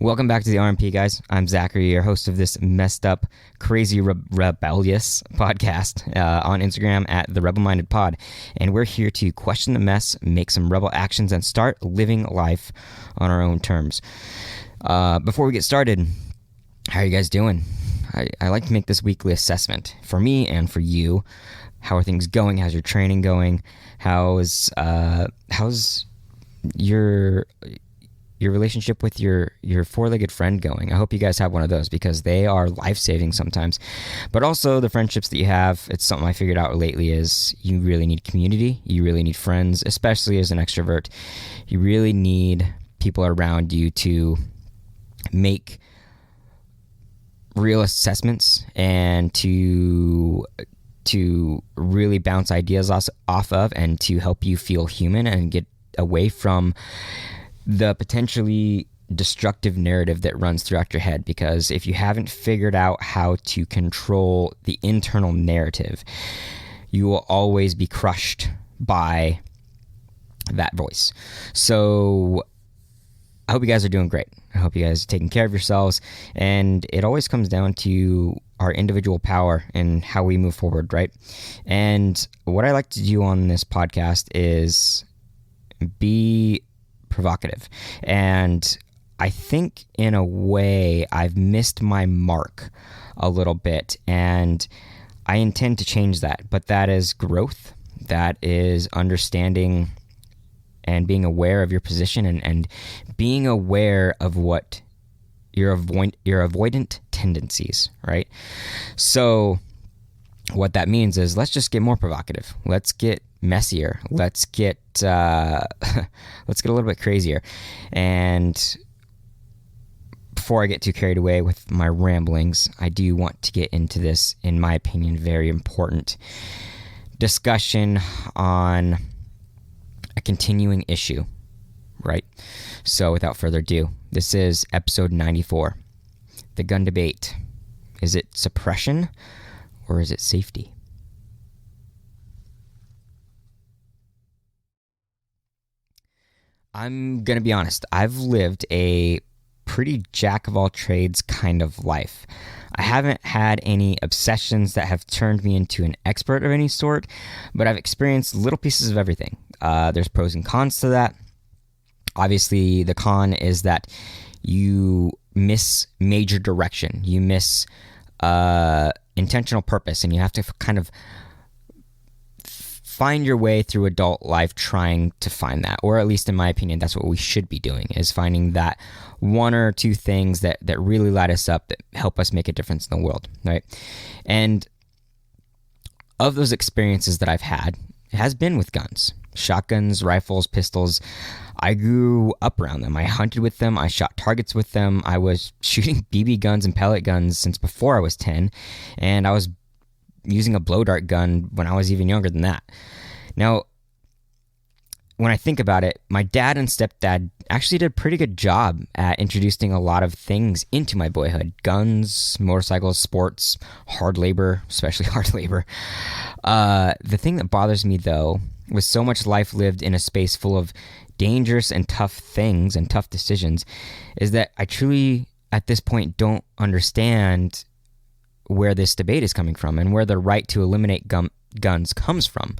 Welcome back to the RMP, guys. I'm Zachary, your host of this messed up, crazy, rebellious podcast on Instagram at The Rebel Minded Pod. And we're here to question the mess, make some rebel actions, and start living life on our own terms. Before we get started, how are you guys doing? I like to make this weekly assessment for me and for you. How are things going? How's your training going? How's your relationship with your four-legged friend going? I hope you guys have one of those because they are life-saving sometimes. But also the friendships that you have, it's something I figured out lately is you really need community. You really need friends, especially as an extrovert. You really need people around you to make real assessments and to really bounce ideas off of and to help you feel human and get away from the potentially destructive narrative that runs throughout your head. Because if you haven't figured out how to control the internal narrative, you will always be crushed by that voice. So I hope you guys are doing great. I hope you guys are taking care of yourselves. And it always comes down to our individual power and how we move forward, right? And what I like to do on this podcast is be provocative. And I think in a way I've missed my mark a little bit, and I intend to change that. But that is growth. That is understanding and being aware of your position and being aware of what your avoidant tendencies, right? So what that means is let's just get more provocative. Let's get messier. Let's get a little bit crazier. And before I get too carried away with my ramblings, I do want to get into this, in my opinion, very important discussion on a continuing issue, right? So without further ado, this is episode 94, the gun debate. Is it suppression or is it safety? I'm going to be honest. I've lived a pretty jack-of-all-trades kind of life. I haven't had any obsessions that have turned me into an expert of any sort, but I've experienced little pieces of everything. There's pros and cons to that. Obviously, the con is that you miss major direction. You miss intentional purpose, and you have to kind of find your way through adult life trying to find that. Or at least in my opinion, that's what we should be doing, is finding that one or two things that really light us up, that help us make a difference in the world, right? And of those experiences that I've had, it has been with guns. Shotguns, rifles, pistols. I grew up around them. I hunted with them. I shot targets with them. I was shooting BB guns and pellet guns since before I was 10. And I was using a blow dart gun when I was even younger than that. Now, when I think about it, my dad and stepdad actually did a pretty good job at introducing a lot of things into my boyhood. Guns, motorcycles, sports, hard labor, especially hard labor. The thing that bothers me, though, with so much life lived in a space full of dangerous and tough things and tough decisions, is that I truly, at this point, don't understand where this debate is coming from and where the right to eliminate guns comes from.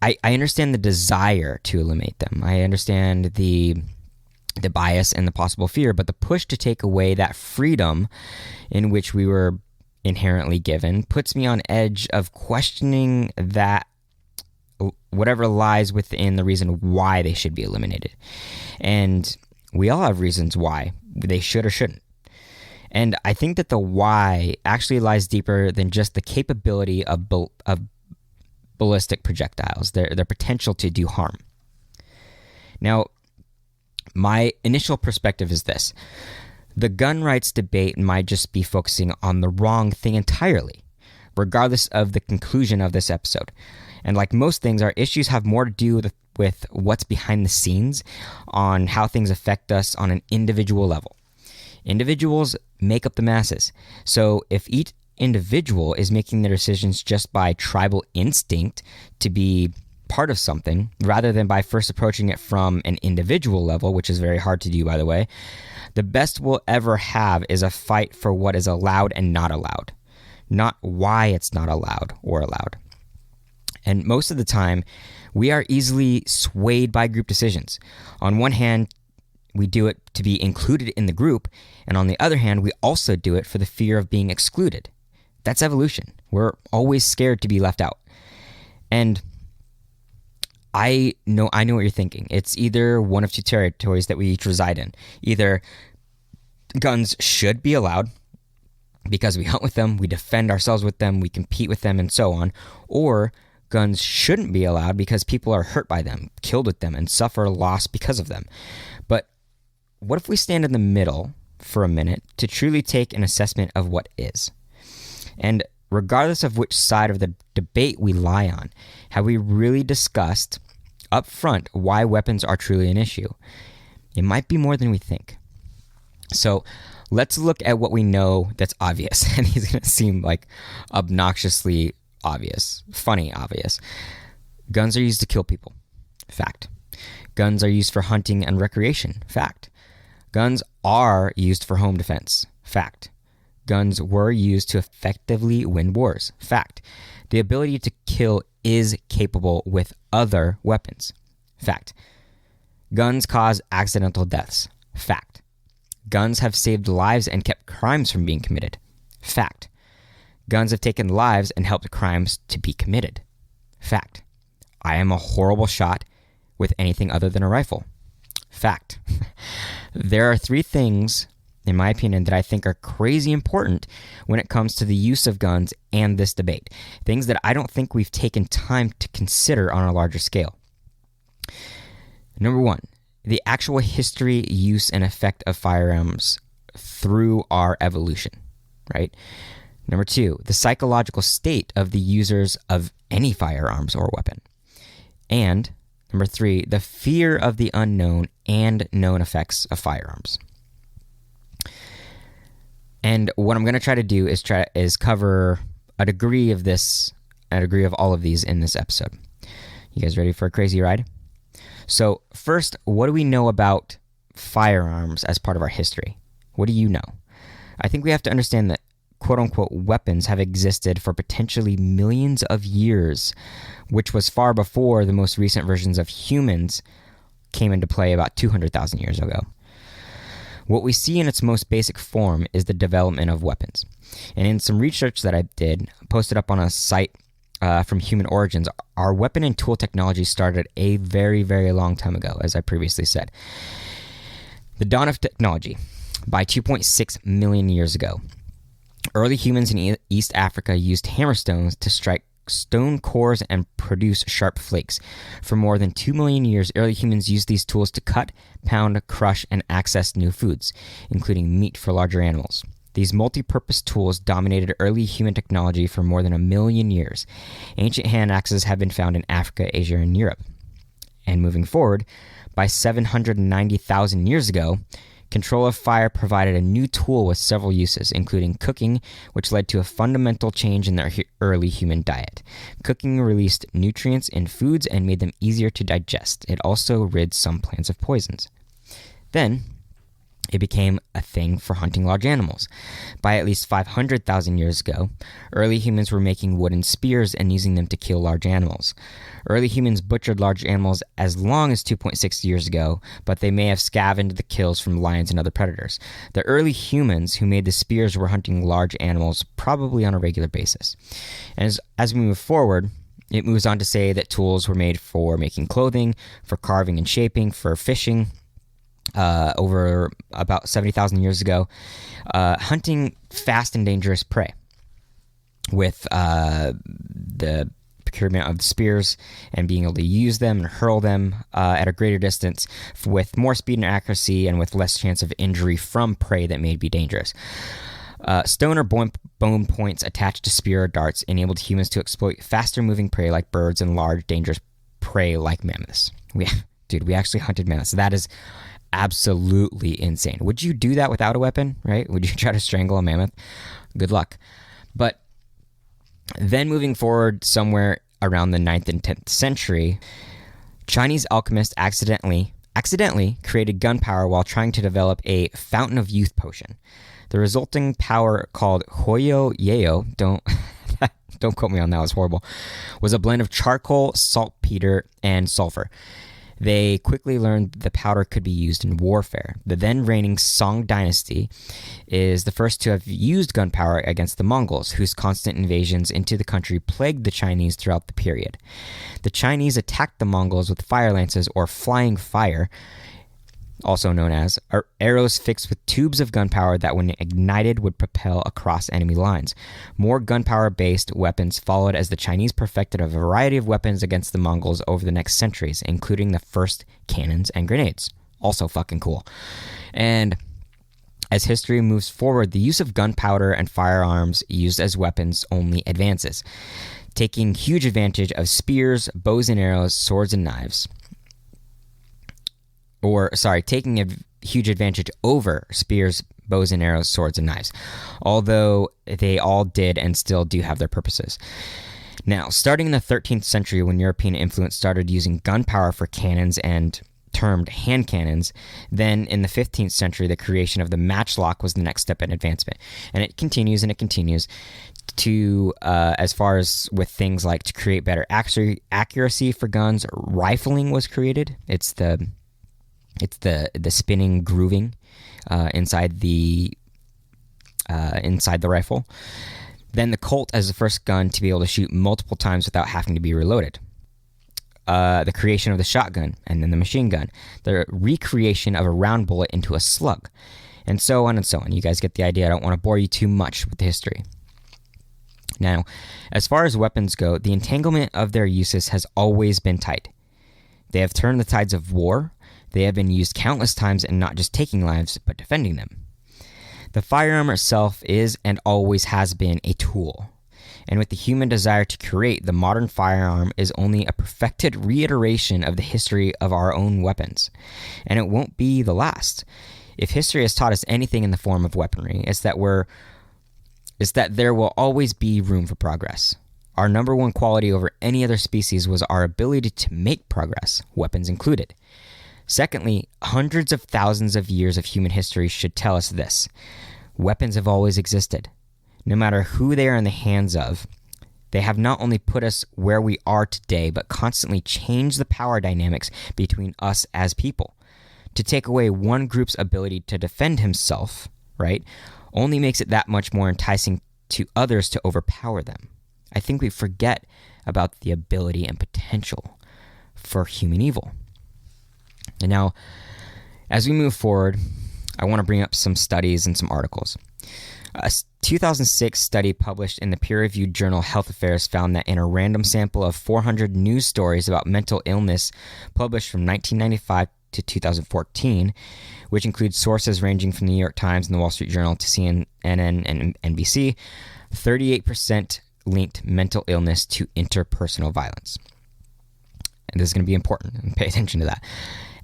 I understand the desire to eliminate them. I understand the bias and the possible fear, but the push to take away that freedom in which we were inherently given puts me on edge of questioning that whatever lies within the reason why they should be eliminated. And we all have reasons why they should or shouldn't. And I think that the why actually lies deeper than just the capability of ballistic projectiles, their potential to do harm. Now, my initial perspective is this. The gun rights debate might just be focusing on the wrong thing entirely, regardless of the conclusion of this episode. And like most things, our issues have more to do with what's behind the scenes on how things affect us on an individual level. Individuals make up the masses. So if each individual is making their decisions just by tribal instinct to be part of something, rather than by first approaching it from an individual level, which is very hard to do, by the way, the best we'll ever have is a fight for what is allowed and not allowed, not why it's not allowed or allowed. And most of the time, we are easily swayed by group decisions. On one hand, we do it to be included in the group, and on the other hand, we also do it for the fear of being excluded. That's evolution. We're always scared to be left out. And I know what you're thinking. It's either one of two territories that we each reside in. Either guns should be allowed because we hunt with them, we defend ourselves with them, we compete with them, and so on, or guns shouldn't be allowed because people are hurt by them, killed with them, and suffer loss because of them. But what if we stand in the middle for a minute to truly take an assessment of what is? And regardless of which side of the debate we lie on, have we really discussed up front why weapons are truly an issue? It might be more than we think. So let's look at what we know that's obvious. And it's going to seem like obnoxiously obvious, funny obvious. Guns are used to kill people. Fact. Guns are used for hunting and recreation. Fact. Guns are used for home defense. Fact. Guns were used to effectively win wars. Fact. The ability to kill is capable with other weapons. Fact. Guns cause accidental deaths. Fact. Guns have saved lives and kept crimes from being committed. Fact. Guns have taken lives and helped crimes to be committed. Fact. I am a horrible shot with anything other than a rifle. Fact. There are three things, in my opinion, that I think are crazy important when it comes to the use of guns and this debate. Things that I don't think we've taken time to consider on a larger scale. Number one, the actual history, use, and effect of firearms through our evolution, right? Number two, the psychological state of the users of any firearms or weapon. And number three, the fear of the unknown and known effects of firearms. And what I'm going to try to do is cover a degree of all of these in this episode. You guys ready for a crazy ride? So first, what do we know about firearms as part of our history? What do you know? I think we have to understand that quote-unquote weapons have existed for potentially millions of years, which was far before the most recent versions of humans came into play about 200,000 years ago. What we see in its most basic form is the development of weapons. And in some research that I did, posted up on a site from Human Origins, our weapon and tool technology started a very, very long time ago, as I previously said. The dawn of technology, by 2.6 million years ago. Early humans in East Africa used hammerstones to strike stone cores and produce sharp flakes. For more than 2 million years, early humans used these tools to cut, pound, crush, and access new foods, including meat for larger animals. These multi-purpose tools dominated early human technology for more than 1 million years. Ancient hand axes have been found in Africa, Asia, and Europe. And moving forward, by 790,000 years ago, control of fire provided a new tool with several uses, including cooking, which led to a fundamental change in the early human diet. Cooking released nutrients in foods and made them easier to digest. It also rid some plants of poisons. Then, it became a thing for hunting large animals. By at least 500,000 years ago, early humans were making wooden spears and using them to kill large animals. Early humans butchered large animals as long as 2.6 years ago, but they may have scavenged the kills from lions and other predators. The early humans who made the spears were hunting large animals probably on a regular basis. And as we move forward, it moves on to say that tools were made for making clothing, for carving and shaping, for fishing, over about 70,000 years ago, hunting fast and dangerous prey with the procurement of the spears and being able to use them and hurl them at a greater distance with more speed and accuracy and with less chance of injury from prey that may be dangerous. Stone or bone points attached to spear or darts enabled humans to exploit faster moving prey like birds and large dangerous prey like mammoths. We actually hunted mammoths. That is absolutely insane. Would you do that without a weapon, right? Would you try to strangle a mammoth? Good luck. But then moving forward somewhere around the 9th and 10th century, Chinese alchemists accidentally created gunpowder while trying to develop a fountain of youth potion. The resulting powder, called Hoyo Yeo, don't quote me on that, it was horrible, was a blend of charcoal, saltpeter, and sulfur. They quickly learned the powder could be used in warfare. The then reigning Song dynasty is the first to have used gunpowder against the Mongols, whose constant invasions into the country plagued the Chinese throughout the period. The Chinese attacked the Mongols with fire lances, or flying fire, also known as arrows fixed with tubes of gunpowder that, when ignited, would propel across enemy lines. More gunpowder-based weapons followed as the Chinese perfected a variety of weapons against the Mongols over the next centuries, including the first cannons and grenades. Also fucking cool. And as history moves forward, the use of gunpowder and firearms used as weapons only advances, taking huge advantage of spears, bows and arrows, swords and knives. Taking a huge advantage over spears, bows and arrows, swords and knives, although they all did and still do have their purposes. Now, starting in the 13th century, when European influence started using gunpowder for cannons and termed hand cannons, then in the 15th century, the creation of the matchlock was the next step in advancement. And it continues to, as far as with things like to create better accuracy for guns, rifling was created. It's the spinning grooving inside the rifle. Then the Colt as the first gun to be able to shoot multiple times without having to be reloaded. The creation of the shotgun, and then the machine gun. The recreation of a round bullet into a slug, and so on and so on. You guys get the idea. I don't want to bore you too much with the history. Now, as far as weapons go, the entanglement of their uses has always been tight. They have turned the tides of war. They have been used countless times in not just taking lives, but defending them. The firearm itself is and always has been a tool. And with the human desire to create, the modern firearm is only a perfected reiteration of the history of our own weapons. And it won't be the last. If history has taught us anything in the form of weaponry, it's that there will always be room for progress. Our number one quality over any other species was our ability to make progress, weapons included. Secondly, hundreds of thousands of years of human history should tell us this. Weapons have always existed. No matter who they are in the hands of, they have not only put us where we are today, but constantly changed the power dynamics between us as people. To take away one group's ability to defend himself, right, only makes it that much more enticing to others to overpower them. I think we forget about the ability and potential for human evil. And now, as we move forward, I want to bring up some studies and some articles. A 2006 study published in the peer-reviewed journal Health Affairs found that in a random sample of 400 news stories about mental illness published from 1995 to 2014, which includes sources ranging from the New York Times and the Wall Street Journal to CNN and NBC, 38% linked mental illness to interpersonal violence. And this is going to be important, and pay attention to that.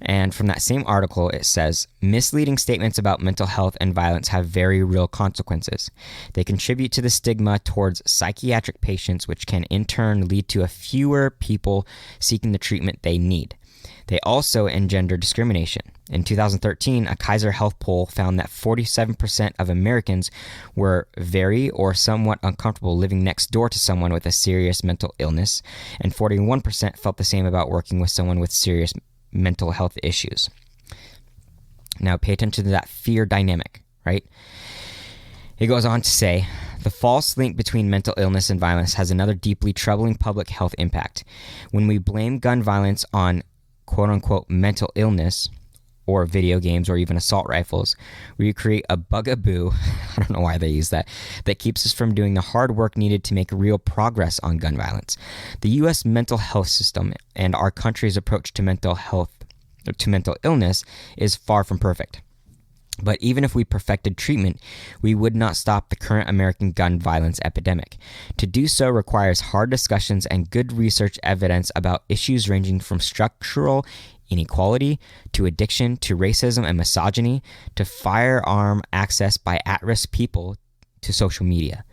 And from that same article, it says, misleading statements about mental health and violence have very real consequences. They contribute to the stigma towards psychiatric patients, which can in turn lead to a fewer people seeking the treatment they need. They also engender discrimination. In 2013, a Kaiser Health poll found that 47% of Americans were very or somewhat uncomfortable living next door to someone with a serious mental illness, and 41% felt the same about working with someone with serious mental health issues. Now, pay attention to that fear dynamic, right? It goes on to say, the false link between mental illness and violence has another deeply troubling public health impact. When we blame gun violence on quote-unquote mental illness, or video games, or even assault rifles, we create a bugaboo, I don't know why they use that keeps us from doing the hard work needed to make real progress on gun violence. The U.S. mental health system and our country's approach to mental illness is far from perfect. But even if we perfected treatment, we would not stop the current American gun violence epidemic. To do so requires hard discussions and good research evidence about issues ranging from structural inequality, to addiction, to racism and misogyny, to firearm access by at-risk people, to social media.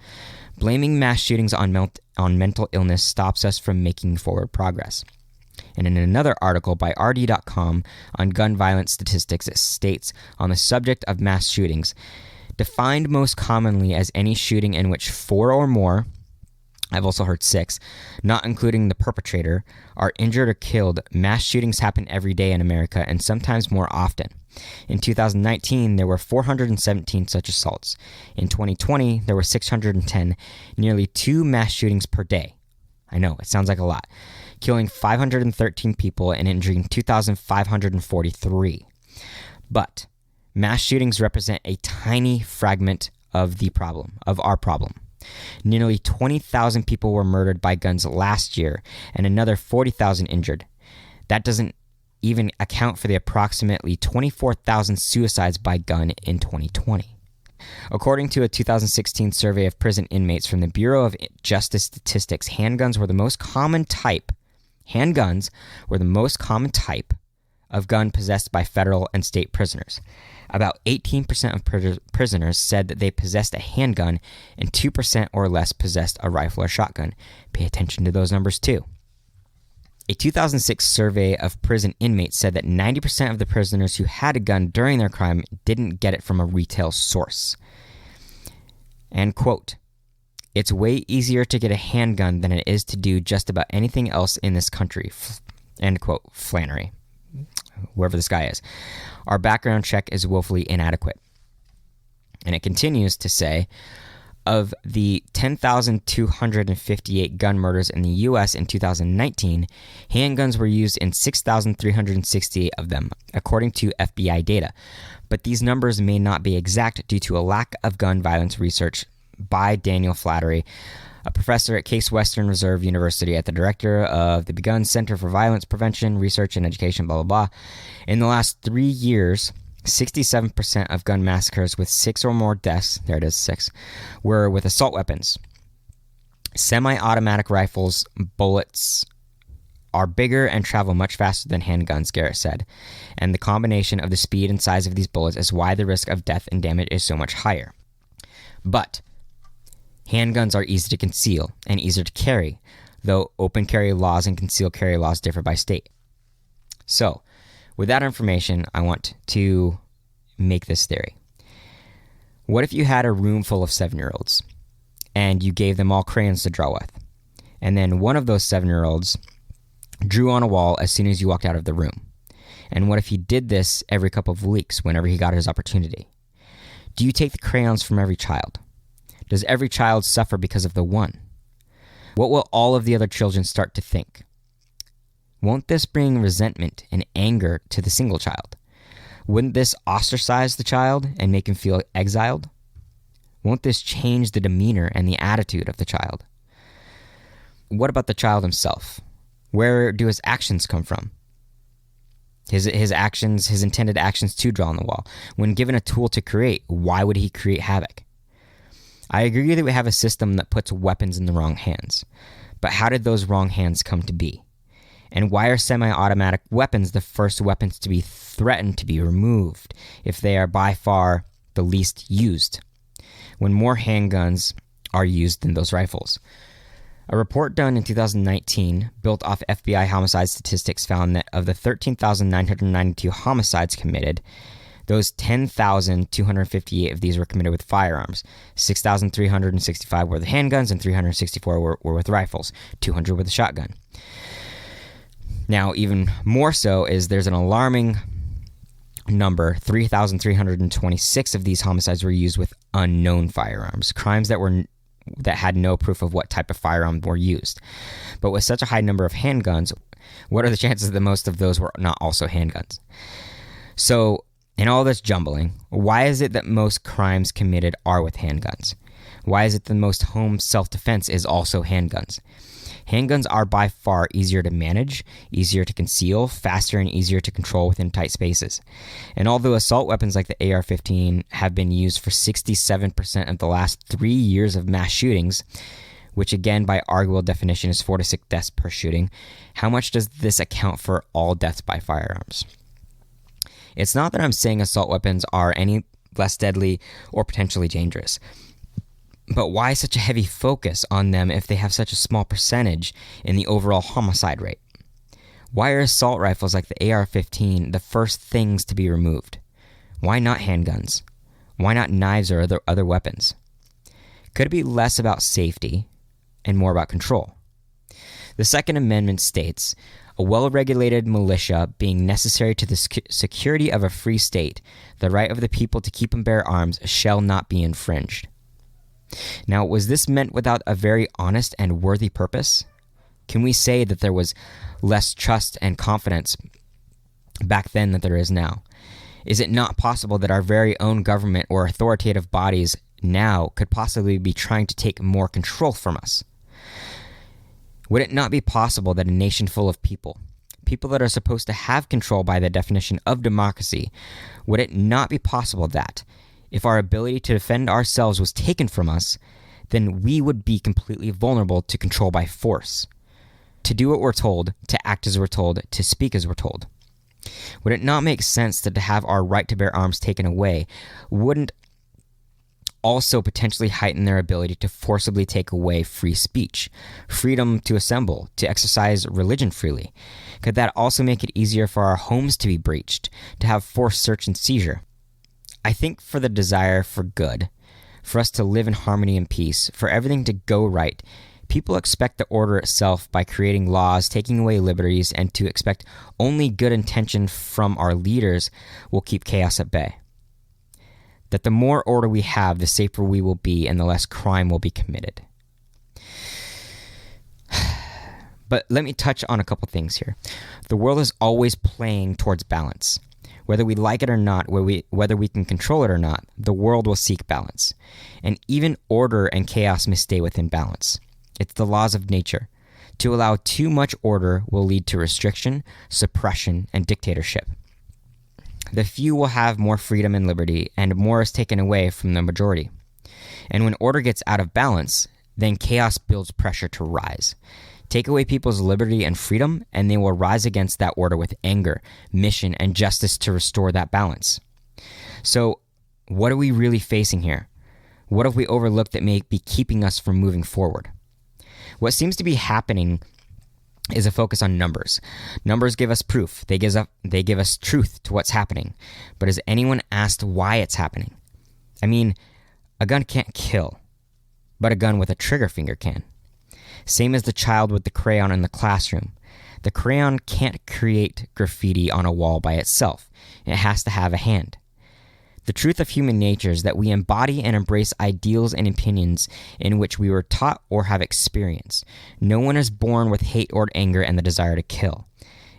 Blaming mass shootings on mental illness stops us from making forward progress. And in another article by RD.com on gun violence statistics, it states on the subject of mass shootings, defined most commonly as any shooting in which 4 or more, I've also heard 6, not including the perpetrator, are injured or killed. Mass shootings happen every day in America and sometimes more often. In 2019, there were 417 such assaults. In 2020, there were 610, nearly 2 mass shootings per day. I know, it sounds like a lot. Killing 513 people and injuring 2,543. But mass shootings represent a tiny fragment of our problem. Nearly 20,000 people were murdered by guns last year and another 40,000 injured. That doesn't even account for the approximately 24,000 suicides by gun in 2020. According to a 2016 survey of prison inmates from the Bureau of Justice Statistics, handguns were the most common type of gun possessed by federal and state prisoners. About 18% of prisoners said that they possessed a handgun, and 2% or less possessed a rifle or shotgun. Pay attention to those numbers too. A 2006 survey of prison inmates said that 90% of the prisoners who had a gun during their crime didn't get it from a retail source. And quote, "It's way easier to get a handgun than it is to do just about anything else in this country." End quote, Flannery, whoever this guy is. "Our background check is woefully inadequate." And it continues to say, of the 10,258 gun murders in the U.S. in 2019, handguns were used in 6,368 of them, according to FBI data. But these numbers may not be exact due to a lack of gun violence research by Daniel Flattery, a professor at Case Western Reserve University at the director of the Begun Center for Violence Prevention, Research, and Education, blah, blah, blah. In the last 3 years, 67% of gun massacres with 6 or more deaths, there it is, 6, were with assault weapons. Semi-automatic rifles, bullets, are bigger and travel much faster than handguns, Garrett said. And the combination of the speed and size of these bullets is why the risk of death and damage is so much higher. But handguns are easy to conceal and easier to carry, though open carry laws and concealed carry laws differ by state. So, with that information, I want to make this theory. What if you had a room full of 7-year-olds and you gave them all crayons to draw with, and then one of those 7-year-olds drew on a wall as soon as you walked out of the room? And what if he did this every couple of weeks whenever he got his opportunity? Do you take the crayons from every child? Does every child suffer because of the one? What will all of the other children start to think? Won't this bring resentment and anger to the single child? Wouldn't this ostracize the child and make him feel exiled? Won't this change the demeanor and the attitude of the child? What about the child himself? Where do his actions come from? His intended actions to draw on the wall. When given a tool to create, why would he create havoc? I agree that we have a system that puts weapons in the wrong hands. But how did those wrong hands come to be? And why are semi-automatic weapons the first weapons to be threatened to be removed if they are by far the least used, when more handguns are used than those rifles? A report done in 2019, built off FBI homicide statistics, found that of the 13,992 homicides committed, those 10,258 of these were committed with firearms. 6,365 were with handguns, and 364 were with rifles. 200 with a shotgun. Now, even more so is there's an alarming number. 3,326 of these homicides were used with unknown firearms, crimes that had no proof of what type of firearm were used. But with such a high number of handguns, what are the chances that most of those were not also handguns? So, in all this jumbling, why is it that most crimes committed are with handguns? Why is it that most home self-defense is also handguns? Handguns are by far easier to manage, easier to conceal, faster and easier to control within tight spaces. And although assault weapons like the AR-15 have been used for 67% of the last 3 years of mass shootings, which again by arguable definition is 4 to 6 deaths per shooting, how much does this account for all deaths by firearms? It's not that I'm saying assault weapons are any less deadly or potentially dangerous. But why such a heavy focus on them if they have such a small percentage in the overall homicide rate? Why are assault rifles like the AR-15 the first things to be removed? Why not handguns? Why not knives or other weapons? Could it be less about safety and more about control? The Second Amendment states, a well-regulated militia being necessary to the security of a free state, the right of the people to keep and bear arms shall not be infringed. Now, was this meant without a very honest and worthy purpose? Can we say that there was less trust and confidence back then than there is now? Is it not possible that our very own government or authoritative bodies now could possibly be trying to take more control from us? Would it not be possible that a nation full of people that are supposed to have control by the definition of democracy, would it not be possible that, if our ability to defend ourselves was taken from us, then we would be completely vulnerable to control by force? To do what we're told, to act as we're told, to speak as we're told. Would it not make sense that to have our right to bear arms taken away wouldn't also potentially heighten their ability to forcibly take away free speech, freedom to assemble, to exercise religion freely? Could that also make it easier for our homes to be breached, to have forced search and seizure? I think for the desire for good, for us to live in harmony and peace, for everything to go right, people expect the order itself by creating laws, taking away liberties, and to expect only good intention from our leaders will keep chaos at bay. That the more order we have, the safer we will be and the less crime will be committed. But let me touch on a couple things here. The world is always playing towards balance. Whether we like it or not, whether we can control it or not, the world will seek balance. And even order and chaos may stay within balance. It's the laws of nature. To allow too much order will lead to restriction, suppression, and dictatorship. The few will have more freedom and liberty, and more is taken away from the majority. And when order gets out of balance, then chaos builds pressure to rise. Take away people's liberty and freedom, and they will rise against that order with anger, mission, and justice to restore that balance. So, what are we really facing here? What have we overlooked that may be keeping us from moving forward? What seems to be happening is a focus on numbers. Numbers give us proof. They give us truth to what's happening. But has anyone asked why it's happening? I mean, a gun can't kill, but a gun with a trigger finger can. Same as the child with the crayon in the classroom. The crayon can't create graffiti on a wall by itself. It has to have a hand. The truth of human nature is that we embody and embrace ideals and opinions in which we were taught or have experienced. No one is born with hate or anger and the desire to kill.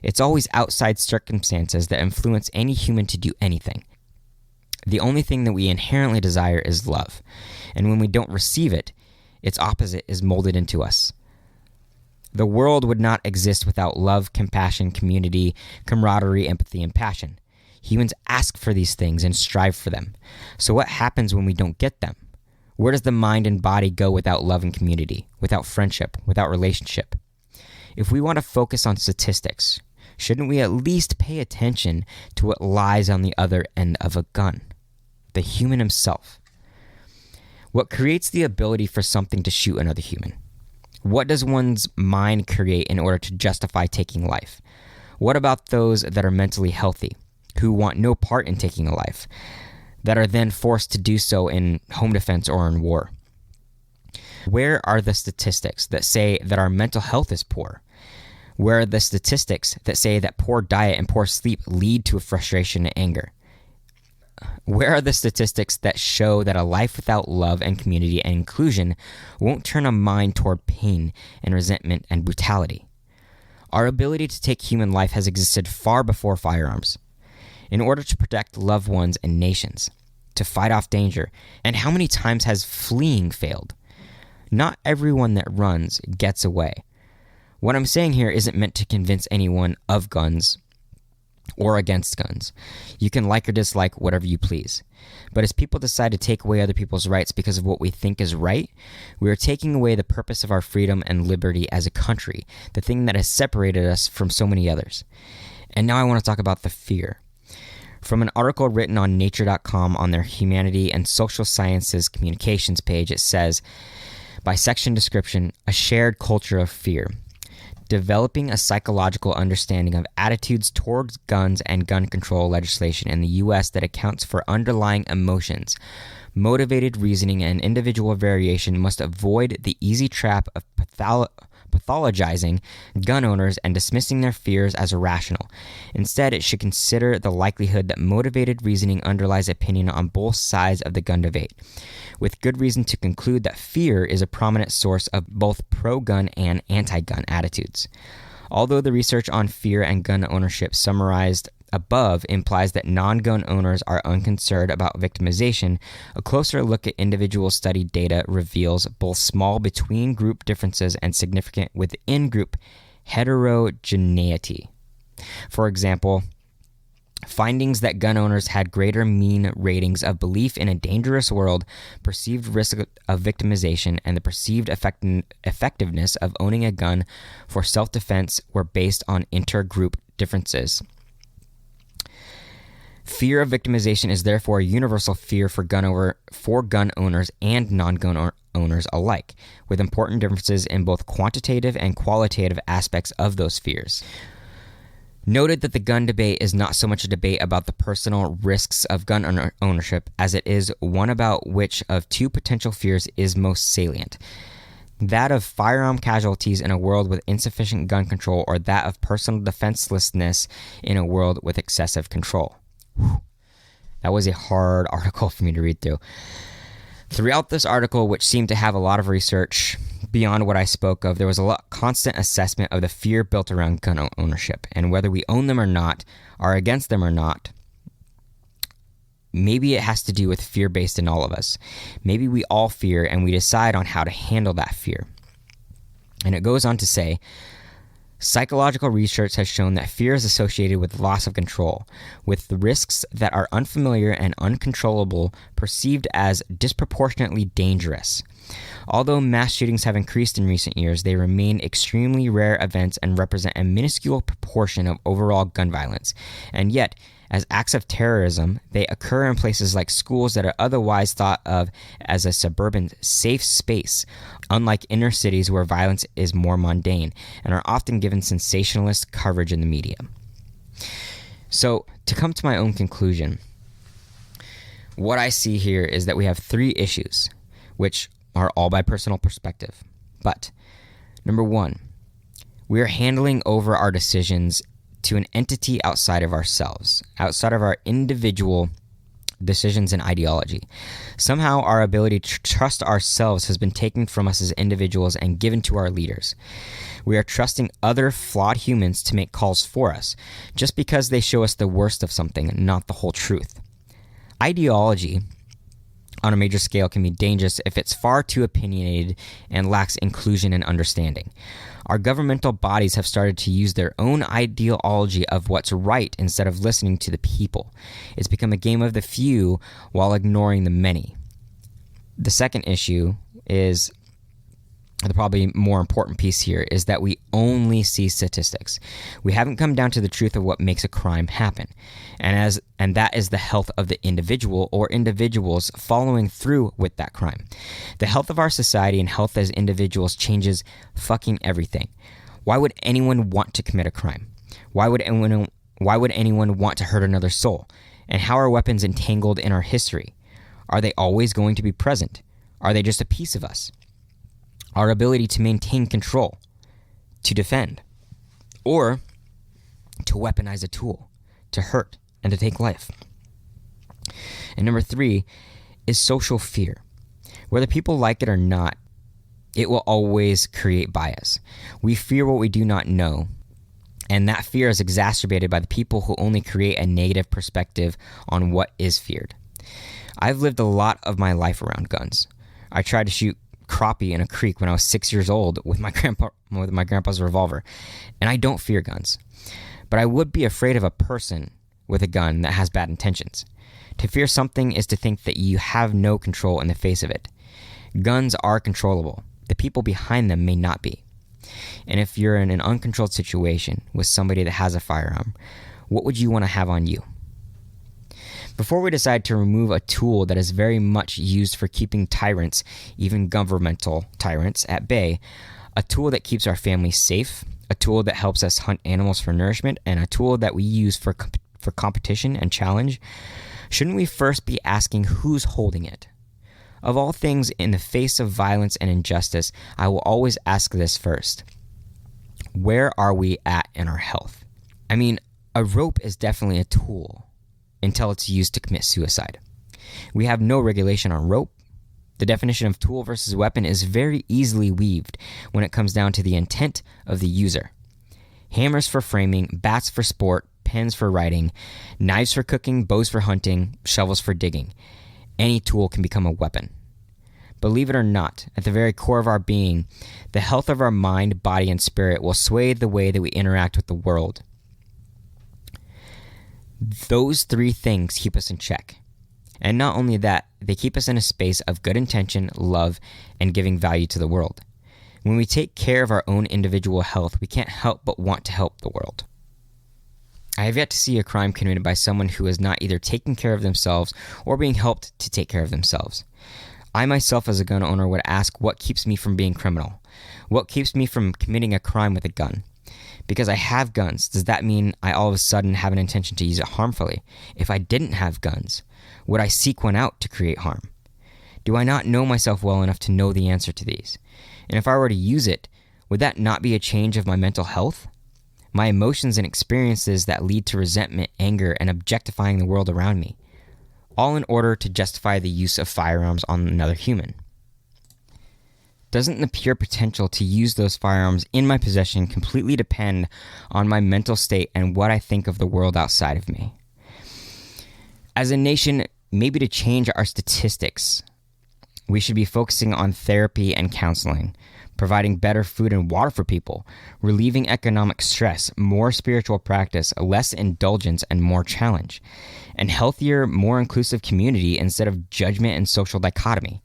It's always outside circumstances that influence any human to do anything. The only thing that we inherently desire is love. And when we don't receive it, its opposite is molded into us. The world would not exist without love, compassion, community, camaraderie, empathy, and passion. Humans ask for these things and strive for them. So what happens when we don't get them? Where does the mind and body go without love and community, without friendship, without relationship? If we want to focus on statistics, shouldn't we at least pay attention to what lies on the other end of a gun? The human himself. What creates the ability for something to shoot another human? What does one's mind create in order to justify taking life? What about those that are mentally healthy, who want no part in taking a life, that are then forced to do so in home defense or in war? Where are the statistics that say that our mental health is poor? Where are the statistics that say that poor diet and poor sleep lead to frustration and anger? Where are the statistics that show that a life without love and community and inclusion won't turn a mind toward pain and resentment and brutality? Our ability to take human life has existed far before firearms. In order to protect loved ones and nations, to fight off danger. And how many times has fleeing failed? Not everyone that runs gets away. What I'm saying here isn't meant to convince anyone of guns or against guns. You can like or dislike whatever you please. But as people decide to take away other people's rights because of what we think is right, we are taking away the purpose of our freedom and liberty as a country, the thing that has separated us from so many others. And now I want to talk about the fear. From an article written on nature.com on their Humanity and Social Sciences Communications page, it says, by section description, a shared culture of fear. Developing a psychological understanding of attitudes towards guns and gun control legislation in the U.S. that accounts for underlying emotions. Motivated reasoning and individual variation must avoid the easy trap of pathologizing gun owners and dismissing their fears as irrational. Instead, it should consider the likelihood that motivated reasoning underlies opinion on both sides of the gun debate, with good reason to conclude that fear is a prominent source of both pro-gun and anti-gun attitudes. Although the research on fear and gun ownership summarized above implies that non-gun owners are unconcerned about victimization, a closer look at individual study data reveals both small between-group differences and significant within-group heterogeneity. For example, findings that gun owners had greater mean ratings of belief in a dangerous world, perceived risk of victimization, and the perceived effectiveness of owning a gun for self-defense were based on intergroup differences. Fear of victimization is therefore a universal fear for gun owners and non-gun owners alike, with important differences in both quantitative and qualitative aspects of those fears. Noted that the gun debate is not so much a debate about the personal risks of gun ownership as it is one about which of two potential fears is most salient. That of firearm casualties in a world with insufficient gun control, or that of personal defenselessness in a world with excessive control. That was a hard article for me to read through. Throughout this article, which seemed to have a lot of research beyond what I spoke of, there was a constant assessment of the fear built around gun ownership, and whether we own them or not, are against them or not. Maybe it has to do with fear based in all of us. Maybe we all fear and we decide on how to handle that fear. And it goes on to say, psychological research has shown that fear is associated with loss of control, with the risks that are unfamiliar and uncontrollable perceived as disproportionately dangerous. Although mass shootings have increased in recent years, they remain extremely rare events and represent a minuscule proportion of overall gun violence. And yet, as acts of terrorism, they occur in places like schools that are otherwise thought of as a suburban safe space, unlike inner cities where violence is more mundane and are often given sensationalist coverage in the media. So, to come to my own conclusion, what I see here is that we have three issues, which are all by personal perspective. But, number one, we are handling over our decisions to an entity outside of ourselves, outside of our individual decisions and ideology. Somehow our ability to trust ourselves has been taken from us as individuals and given to our leaders. We are trusting other flawed humans to make calls for us, just because they show us the worst of something, not the whole truth. Ideology on a major scale can be dangerous if it's far too opinionated and lacks inclusion and understanding. Our governmental bodies have started to use their own ideology of what's right instead of listening to the people. It's become a game of the few while ignoring the many. The second issue is, the probably more important piece here, is that we only see statistics. We haven't come down to the truth of what makes a crime happen. And that is the health of the individual or individuals following through with that crime. The health of our society and health as individuals changes fucking everything. Why would anyone want to commit a crime? Why would anyone want to hurt another soul? And how are weapons entangled in our history? Are they always going to be present? Are they just a piece of us? Our ability to maintain control, to defend, or to weaponize a tool, to hurt, and to take life. And number three is social fear. Whether people like it or not, it will always create bias. We fear what we do not know, and that fear is exacerbated by the people who only create a negative perspective on what is feared. I've lived a lot of my life around guns. I tried to shoot crappie in a creek when I was 6 years old with my grandpa's revolver, and I don't fear guns. But I would be afraid of a person with a gun that has bad intentions. To fear something is to think that you have no control in the face of it. Guns are controllable. The people behind them may not be. And if you're in an uncontrolled situation with somebody that has a firearm, what would you want to have on you? Before we decide to remove a tool that is very much used for keeping tyrants, even governmental tyrants, at bay, a tool that keeps our families safe, a tool that helps us hunt animals for nourishment, and a tool that we use for competition and challenge, shouldn't we first be asking who's holding it? Of all things, in the face of violence and injustice, I will always ask this first. Where are we at in our health? I mean, a rope is definitely a tool until it's used to commit suicide. We have no regulation on rope. The definition of tool versus weapon is very easily weaved when it comes down to the intent of the user. Hammers for framing, bats for sport, pens for writing, knives for cooking, bows for hunting, shovels for digging. Any tool can become a weapon. Believe it or not, at the very core of our being, the health of our mind, body, and spirit will sway the way that we interact with the world. Those three things keep us in check. And not only that, they keep us in a space of good intention, love, and giving value to the world. When we take care of our own individual health, we can't help but want to help the world. I have yet to see a crime committed by someone who is not either taking care of themselves or being helped to take care of themselves. I myself as a gun owner would ask what keeps me from being criminal? What keeps me from committing a crime with a gun? Because I have guns, does that mean I all of a sudden have an intention to use it harmfully? If I didn't have guns, would I seek one out to create harm? Do I not know myself well enough to know the answer to these? And if I were to use it, would that not be a change of my mental health? My emotions and experiences that lead to resentment, anger, and objectifying the world around me, all in order to justify the use of firearms on another human. Doesn't the pure potential to use those firearms in my possession completely depend on my mental state and what I think of the world outside of me? As a nation, maybe to change our statistics, we should be focusing on therapy and counseling, providing better food and water for people, relieving economic stress, more spiritual practice, less indulgence, and more challenge, and healthier, more inclusive community instead of judgment and social dichotomy.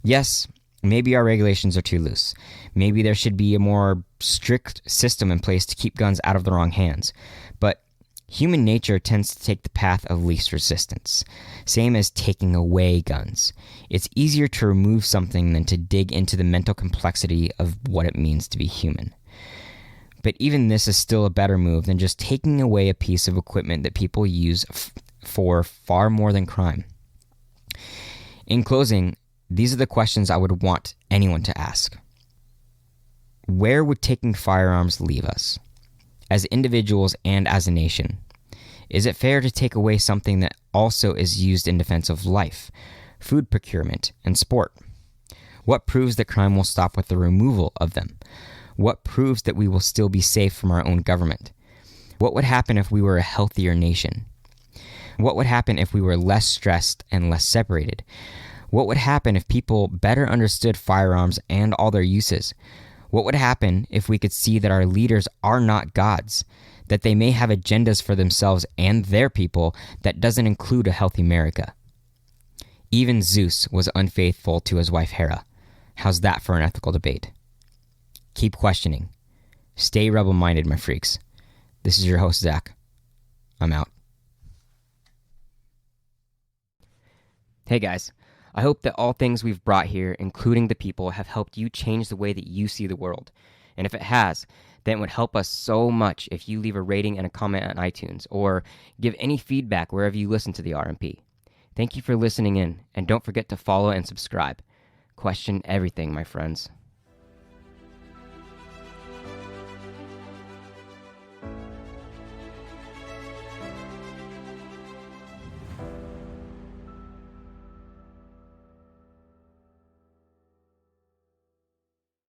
Yes, maybe our regulations are too loose. Maybe there should be a more strict system in place to keep guns out of the wrong hands. But human nature tends to take the path of least resistance, same as taking away guns. It's easier to remove something than to dig into the mental complexity of what it means to be human. But even this is still a better move than just taking away a piece of equipment that people use for far more than crime. In closing, these are the questions I would want anyone to ask. Where would taking firearms leave us, as individuals and as a nation? Is it fair to take away something that also is used in defense of life, food procurement, and sport? What proves that crime will stop with the removal of them? What proves that we will still be safe from our own government? What would happen if we were a healthier nation? What would happen if we were less stressed and less separated? What would happen if people better understood firearms and all their uses? What would happen if we could see that our leaders are not gods, that they may have agendas for themselves and their people that doesn't include a healthy America? Even Zeus was unfaithful to his wife Hera. How's that for an ethical debate? Keep questioning. Stay rebel-minded, my freaks. This is your host, Zach. I'm out. Hey guys. I hope that all things we've brought here, including the people, have helped you change the way that you see the world. And if it has, then it would help us so much if you leave a rating and a comment on iTunes, or give any feedback wherever you listen to the RMP. Thank you for listening in, and don't forget to follow and subscribe. Question everything, my friends.